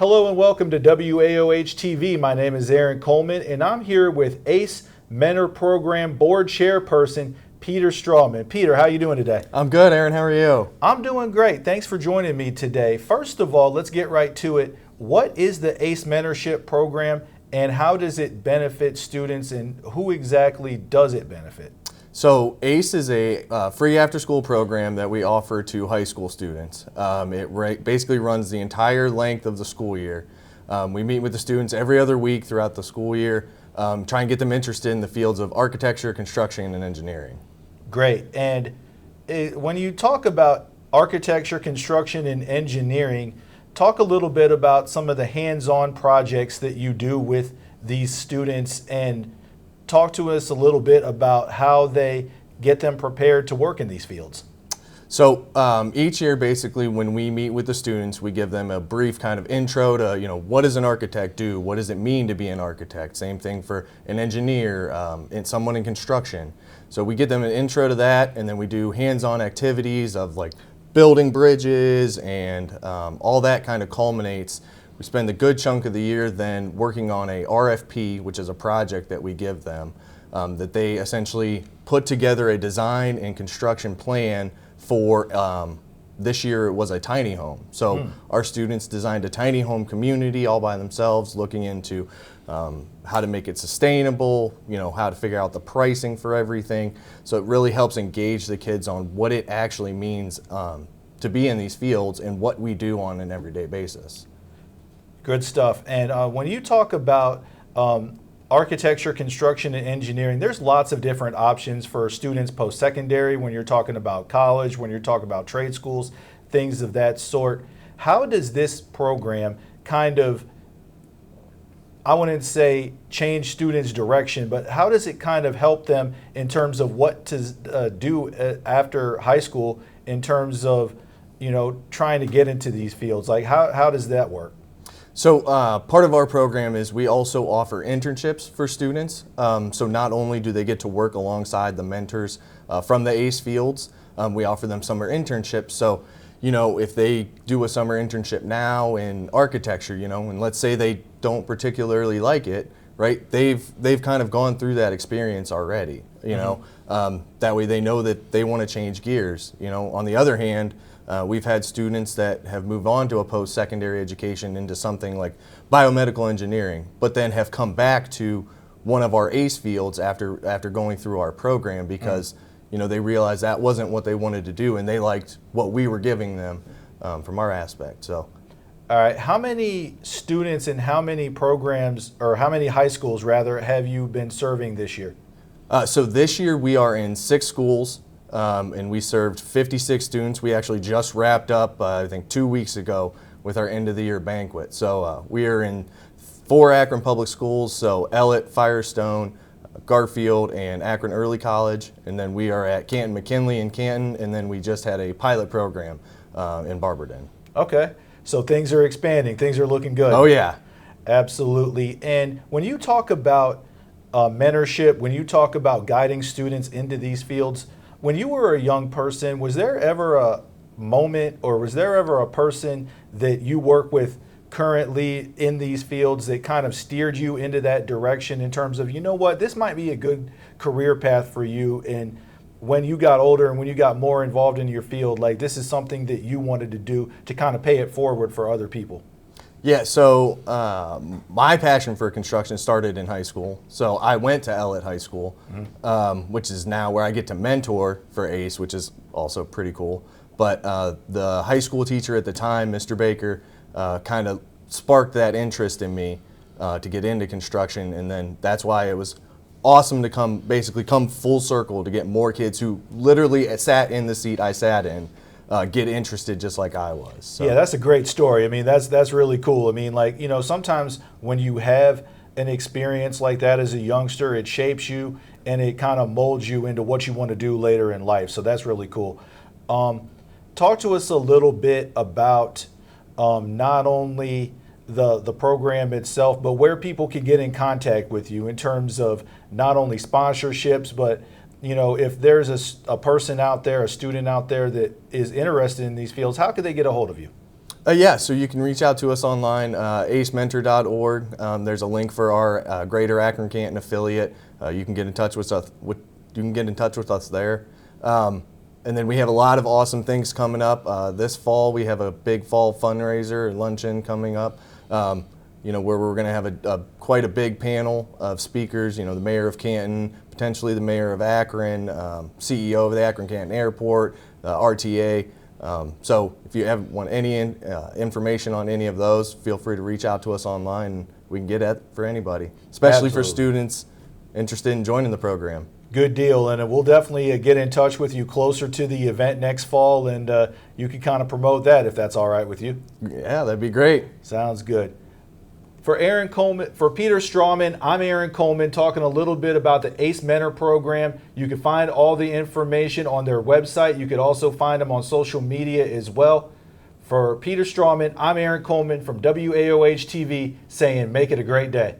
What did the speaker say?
Hello and welcome to WAOH-TV. My name is Aaron Coleman and I'm here with ACE Mentor Program Board Chairperson Peter Strawman. Peter, how are you doing today? I'm good, Aaron. How are you? I'm doing great. Thanks for joining me today. First of all, let's get right to it. What is the ACE Mentorship Program and how does it benefit students and who exactly does it benefit? So ACE is a free after-school program that we offer to high school students. It basically runs the entire length of the school year. We meet with the students every other week throughout the school year, try and get them interested in the fields of architecture, construction, and engineering. Great. And when you talk about architecture, construction, and engineering, talk a little bit about some of the hands-on projects that you do with these students and talk to us a little bit about how they get them prepared to work in these fields. So each year, basically, when we meet with the students, we give them a brief kind of intro to, what does an architect do? What does it mean to be an architect? Same thing for an engineer and someone in construction. So we give them an intro to that, and then we do hands-on activities of like building bridges and all that kind of culminates. We spend a good chunk of the year then working on a RFP, which is a project that we give them, that they essentially put together a design and construction plan for, this year it was a tiny home. So our students designed a tiny home community all by themselves, looking into how to make it sustainable, how to figure out the pricing for everything. So it really helps engage the kids on what it actually means to be in these fields and what we do on an everyday basis. Good stuff. And when you talk about architecture, construction, and engineering, there's lots of different options for students post-secondary when you're talking about college, when you're talking about trade schools, things of that sort. How does this program kind of, I wouldn't say change students' direction, but how does it kind of help them in terms of what to do after high school in terms of, trying to get into these fields? Like how does that work? So part of our program is we also offer internships for students. So not only do they get to work alongside the mentors from the ACE fields, we offer them summer internships. So, if they do a summer internship now in architecture, and let's say they don't particularly like it, right? They've kind of gone through that experience already, that way they know that they want to change gears. On the other hand, we've had students that have moved on to a post-secondary education into something like biomedical engineering, but then have come back to one of our ACE fields after going through our program because they realized that wasn't what they wanted to do and they liked what we were giving them from our aspect. So, all right, how many students and how many programs, or how many high schools rather, have you been serving this year? So this year we are in 6 schools. And we served 56 students. We actually just wrapped up, I think 2 weeks ago, with our end of the year banquet. So we are in 4 Akron public schools, so Ellett, Firestone, Garfield, and Akron Early College. And then we are at Canton McKinley in Canton, and then we just had a pilot program in Barberton. Okay, so things are expanding, things are looking good. Oh yeah. Absolutely. And when you talk about mentorship, when you talk about guiding students into these fields, when you were a young person, was there ever a moment or was there ever a person that you work with currently in these fields that kind of steered you into that direction in terms of, this might be a good career path for you, and when you got older and when you got more involved in your field, like this is something that you wanted to do to kind of pay it forward for other people? Yeah, so my passion for construction started in high school. So I went to Ellett High School, which is now where I get to mentor for ACE, which is also pretty cool. But the high school teacher at the time, Mr. Baker, kind of sparked that interest in me to get into construction. And then that's why it was awesome to basically come full circle to get more kids who literally sat in the seat I sat in get interested just like I was. So. Yeah, that's a great story. I mean, that's really cool. I mean, like, sometimes when you have an experience like that as a youngster, it shapes you and it kind of molds you into what you want to do later in life. So that's really cool. Talk to us a little bit about not only the program itself, but where people can get in contact with you in terms of not only sponsorships, but if there's a person out there, a student out there that is interested in these fields, how could they get a hold of you? Yeah, so you can reach out to us online, acementor.org. There's a link for our Greater Akron Canton affiliate. You can get in touch with us. There. And then we have a lot of awesome things coming up. This fall, we have a big fall fundraiser luncheon coming up. Where we're going to have quite a big panel of speakers. The mayor of Canton, potentially the mayor of Akron, CEO of the Akron Canton Airport, RTA. So if you want any information on any of those, feel free to reach out to us online, and we can get it for anybody, especially for students interested in joining the program. Good deal, and we'll definitely get in touch with you closer to the event next fall, and you can kind of promote that if that's all right with you. Yeah, that'd be great. Sounds good. For Aaron Coleman, for Peter Strawman, I'm Aaron Coleman, talking a little bit about the ACE Mentor program. You can find all the information on their website. You could also find them on social media as well. For Peter Strawman, I'm Aaron Coleman from WAOH-TV saying make it a great day.